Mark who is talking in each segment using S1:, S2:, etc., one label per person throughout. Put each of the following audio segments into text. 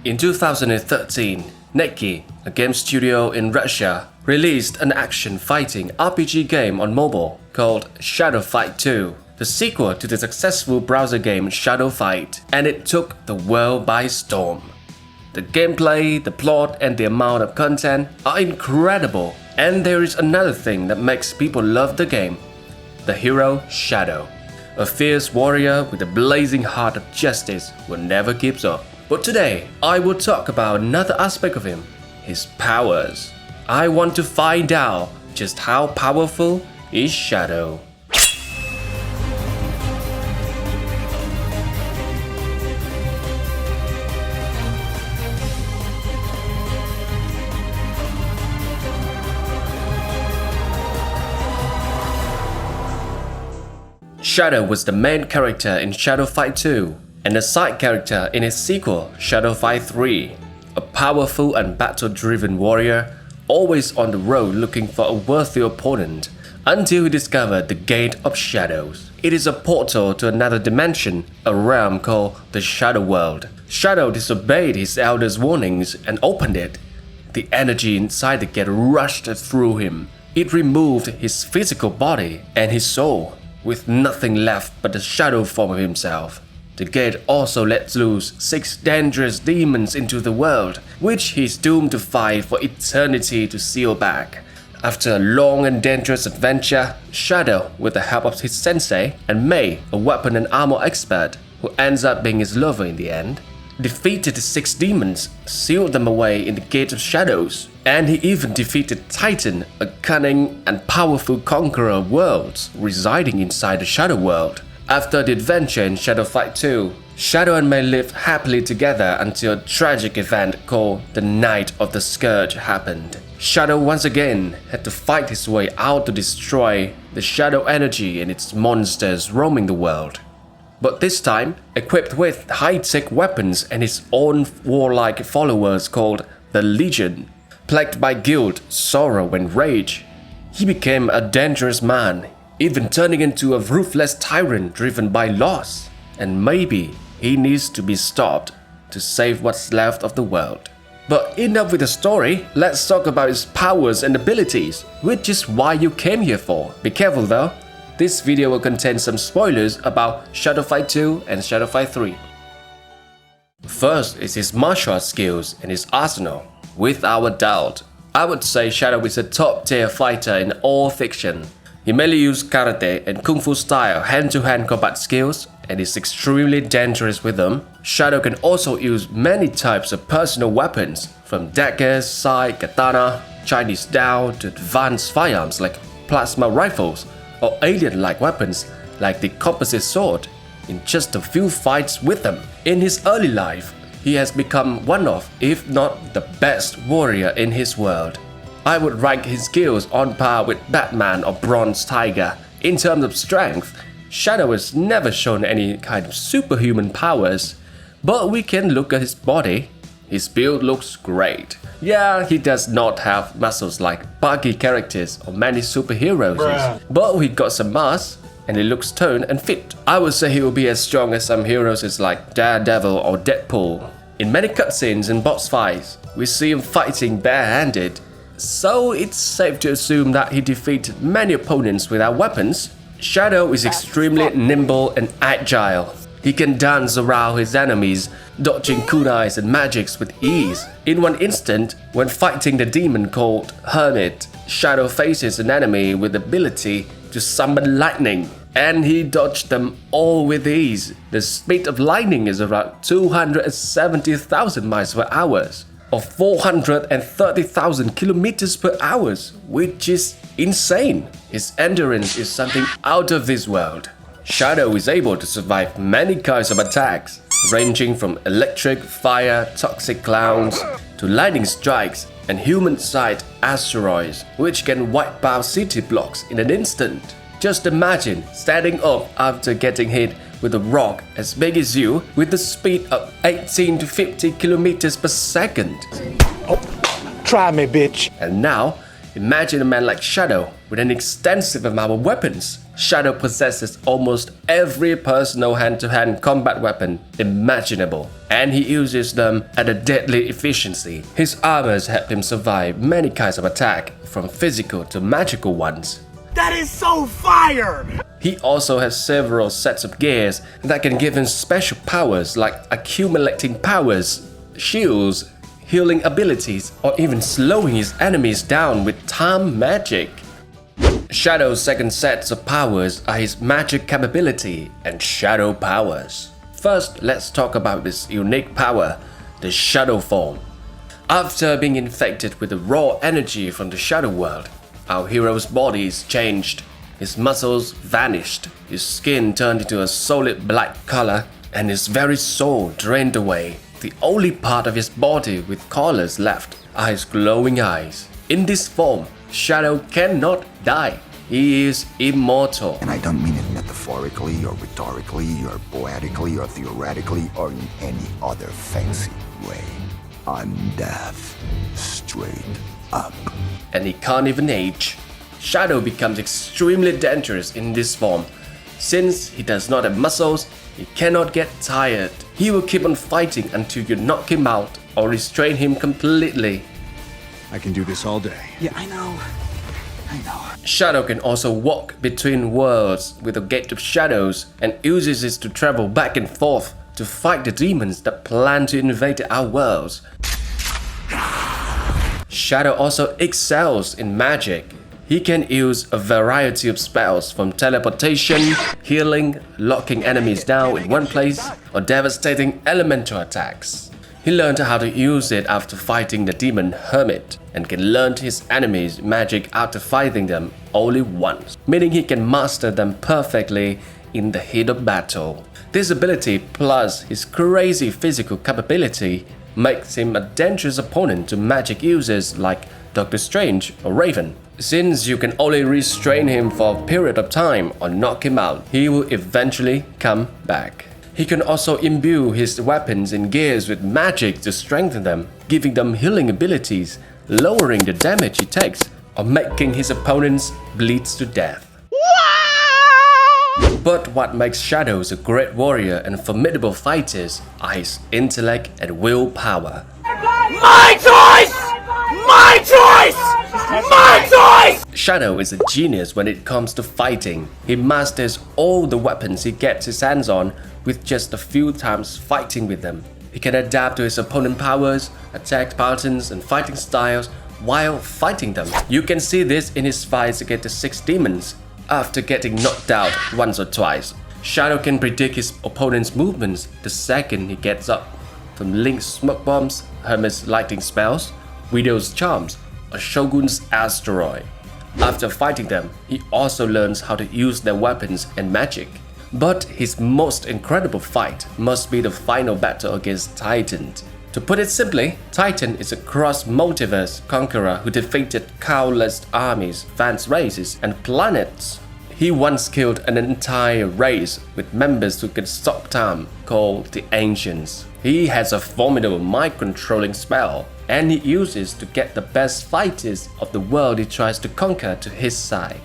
S1: In 2013, Nekki, a game studio in Russia, released an action fighting RPG game on mobile called Shadow Fight 2, the sequel to the successful browser game Shadow Fight, and it took the world by storm. The gameplay, the plot, and the amount of content are incredible, and there is another thing that makes people love the game: the hero Shadow, a fierce warrior with a blazing heart of justice who never gives up. But today, I will talk about another aspect of him, his powers. I want to find out just how powerful is Shadow. Shadow was the main character in Shadow Fight 2 and a side character in its sequel Shadow Fight 3, a powerful and battle-driven warrior always on the road looking for a worthy opponent until he discovered the Gate of Shadows. It is a portal to another dimension, a realm called the Shadow World. Shadow disobeyed his elders' warnings and opened it. The energy inside the gate rushed through him. It removed his physical body and his soul, with nothing left but the shadow form of himself. The gate also lets loose 6 dangerous demons into the world, which he's doomed to fight for eternity to seal back. After a long and dangerous adventure, Shadow, with the help of his sensei, and Mei, a weapon and armor expert, who ends up being his lover in the end, defeated the 6 demons, sealed them away in the Gate of Shadows, and he even defeated Titan, a cunning and powerful conqueror of worlds residing inside the Shadow World. After the adventure in Shadow Fight 2, Shadow and Mei lived happily together until a tragic event called the Night of the Scourge happened. Shadow once again had to fight his way out to destroy the shadow energy and its monsters roaming the world. But this time, equipped with high-tech weapons and his own warlike followers called the Legion. Plagued by guilt, sorrow, and rage, he became a dangerous man, even turning into a ruthless tyrant driven by loss. And maybe he needs to be stopped to save what's left of the world. But enough with the story, let's talk about his powers and abilities, which is why you came here for. Be careful though. This video will contain some spoilers about Shadow Fight 2 and Shadow Fight 3. First is his martial arts skills and his arsenal. Without a doubt, I would say Shadow is a top-tier fighter in all fiction. He mainly uses karate and kung fu style hand-to-hand combat skills and is extremely dangerous with them. Shadow can also use many types of personal weapons, from daggers, sai, katana, Chinese Dao to advanced firearms like plasma rifles, or alien-like weapons like the composite sword, in just a few fights with them. In his early life, he has become one of, if not the best warrior in his world. I would rank his skills on par with Batman or Bronze Tiger. In terms of strength, Shadow has never shown any kind of superhuman powers, but we can look at his body. His build looks great. Yeah, he does not have muscles like buggy characters or many superheroes, but he got some mass and he looks toned and fit. I would say he will be as strong as some heroes like Daredevil or Deadpool. In many cutscenes and boss fights, we see him fighting barehanded, so it's safe to assume that he defeated many opponents without weapons. Shadow is extremely nimble and agile. He can dance around his enemies, dodging kunais and magics with ease. In one instant, when fighting the demon called Hermit, Shadow faces an enemy with the ability to summon lightning, and he dodged them all with ease. The speed of lightning is around 270,000 miles per hour, or 430,000 kilometers per hour, which is insane. His endurance is something out of this world. Shadow is able to survive many kinds of attacks, ranging from electric, fire, toxic clouds, to lightning strikes and human-sized asteroids, which can wipe out city blocks in an instant. Just imagine standing up after getting hit with a rock as big as you with the speed of 18 to 50 kilometers per second.
S2: Oh, try me, bitch.
S1: And now, imagine a man like Shadow with with an extensive amount of weapons. Shadow possesses almost every personal hand-to-hand combat weapon imaginable, and he uses them at a deadly efficiency. His armors help him survive many kinds of attack, from physical to magical ones.
S2: That is so fire!
S1: He also has several sets of gears that can give him special powers like accumulating powers, shields, healing abilities, or even slowing his enemies down with time magic. Shadow's second sets of powers are his magic capability and shadow powers. First, let's talk about this unique power, the shadow form. After being infected with the raw energy from the shadow world, our hero's body is changed. His muscles vanished, his skin turned into a solid black color, and his very soul drained away. The only part of his body with colors left are his glowing eyes. In this form, Shadow cannot die. He is immortal.
S3: And I don't mean it metaphorically or rhetorically or poetically or theoretically or in any other fancy way. I'm death, straight up.
S1: And he can't even age. Shadow becomes extremely dangerous in this form. Since he does not have muscles, he cannot get tired. He will keep on fighting until you knock him out or restrain him completely.
S4: I can do this all day.
S2: Yeah, I know.
S1: Shadow can also walk between worlds with a gate of shadows and uses it to travel back and forth to fight the demons that plan to invade our worlds. Shadow also excels in magic. He can use a variety of spells from teleportation, healing, locking enemies down in one place, or devastating elemental attacks. He learned how to use it after fighting the demon Hermit, and can learn his enemies' magic after fighting them only once, meaning he can master them perfectly in the heat of battle. This ability plus his crazy physical capability makes him a dangerous opponent to magic users like Doctor Strange or Raven. Since you can only restrain him for a period of time or knock him out, he will eventually come back. He can also imbue his weapons and gears with magic to strengthen them, giving them healing abilities, lowering the damage he takes, or making his opponents bleed to death. But what makes Shadows a great warrior and formidable fighters are his intellect and willpower.
S2: My choice! My choice! My choice!
S1: Shadow is a genius when it comes to fighting. He masters all the weapons he gets his hands on with just a few times fighting with them. He can adapt to his opponent's powers, attack patterns, and fighting styles while fighting them. You can see this in his fights against the 6 demons. After getting knocked out once or twice, Shadow can predict his opponent's movements the second he gets up. From Link's smoke bombs, Hermit's lightning spells, Widow's charms, or Shogun's asteroid. After fighting them, he also learns how to use their weapons and magic. But his most incredible fight must be the final battle against Titan. To put it simply, Titan is a cross-multiverse conqueror who defeated countless armies, vast races, and planets. He once killed an entire race with members who could stop time, called the Ancients. He has a formidable mind-controlling spell, and he uses to get the best fighters of the world he tries to conquer to his side.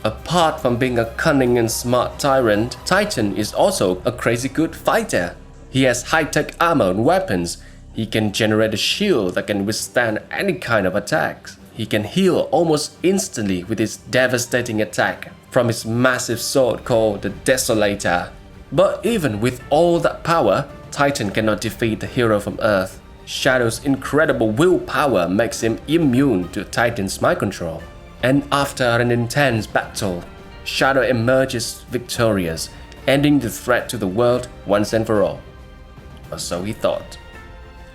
S1: Apart from being a cunning and smart tyrant, Titan is also a crazy good fighter. He has high-tech armor and weapons. He can generate a shield that can withstand any kind of attacks. He can heal almost instantly with his devastating attack from his massive sword called the Desolator. But even with all that power, Titan cannot defeat the hero from Earth. Shadow's incredible willpower makes him immune to Titan's mind control. And after an intense battle, Shadow emerges victorious, ending the threat to the world once and for all. Or so he thought.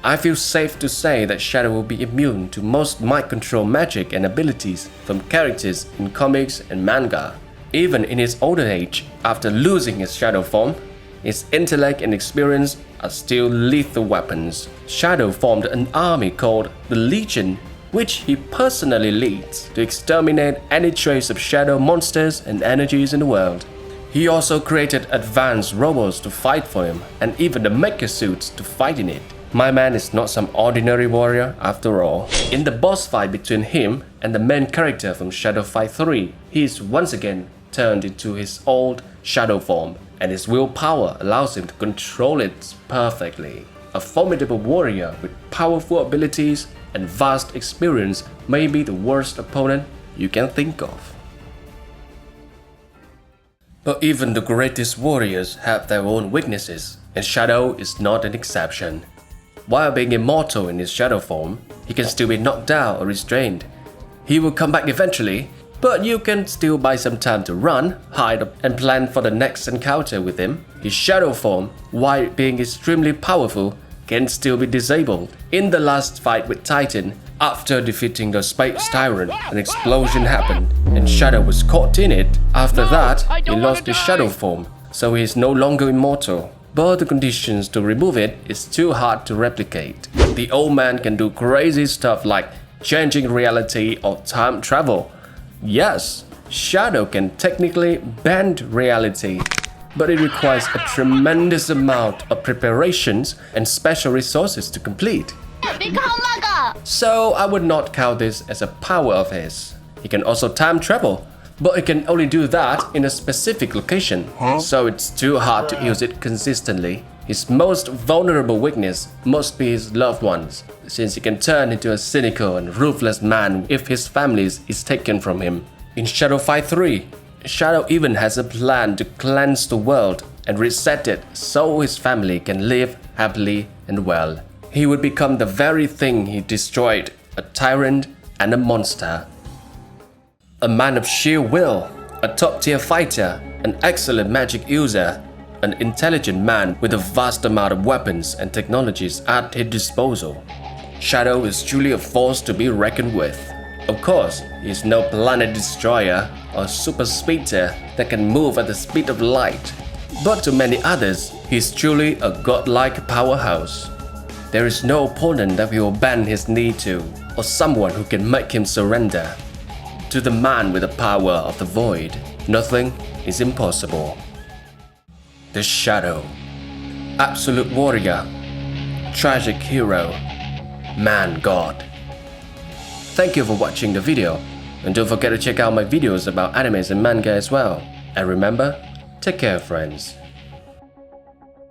S1: I feel safe to say that Shadow will be immune to most mind control magic and abilities from characters in comics and manga. Even in his older age, after losing his Shadow form, his intellect and experience are still lethal weapons. Shadow formed an army called the Legion, which he personally leads to exterminate any trace of shadow monsters and energies in the world. He also created advanced robots to fight for him, and even the mecha suits to fight in it. My man is not some ordinary warrior after all. In the boss fight between him and the main character from Shadow Fight 3, he is once again turned into his old shadow form, and his willpower allows him to control it perfectly. A formidable warrior with powerful abilities and vast experience may be the worst opponent you can think of. But even the greatest warriors have their own weaknesses, and Shadow is not an exception. While being immortal in his shadow form, he can still be knocked down or restrained. He will come back eventually, but you can still buy some time to run, hide, and plan for the next encounter with him. His shadow form, while being extremely powerful, can still be disabled. In the last fight with Titan, after defeating the Space Tyrant, an explosion happened, and Shadow was caught in it. After that, he lost his shadow form, so he is no longer immortal. But the conditions to remove it is too hard to replicate. The old man can do crazy stuff like changing reality or time travel. Yes, Shadow can technically bend reality, but it requires a tremendous amount of preparations and special resources to complete. So I would not count this as a power of his. He can also time travel, but he can only do that in a specific location, so it's too hard to use it consistently. His most vulnerable weakness must be his loved ones, since he can turn into a cynical and ruthless man if his family is taken from him. In Shadow Fight 3, Shadow even has a plan to cleanse the world and reset it so his family can live happily and well. He would become the very thing he destroyed, a tyrant and a monster. A man of sheer will, a top-tier fighter, an excellent magic user, an intelligent man with a vast amount of weapons and technologies at his disposal. Shadow is truly a force to be reckoned with. Of course, he is no planet destroyer or super speeder that can move at the speed of light, but to many others, he is truly a godlike powerhouse. There is no opponent that he will bend his knee to, or someone who can make him surrender. To the man with the power of the void, nothing is impossible. The Shadow. Absolute warrior. Tragic hero. Man-god. Thank you for watching the video, and don't forget to check out my videos about animes and manga as well. And remember, take care friends.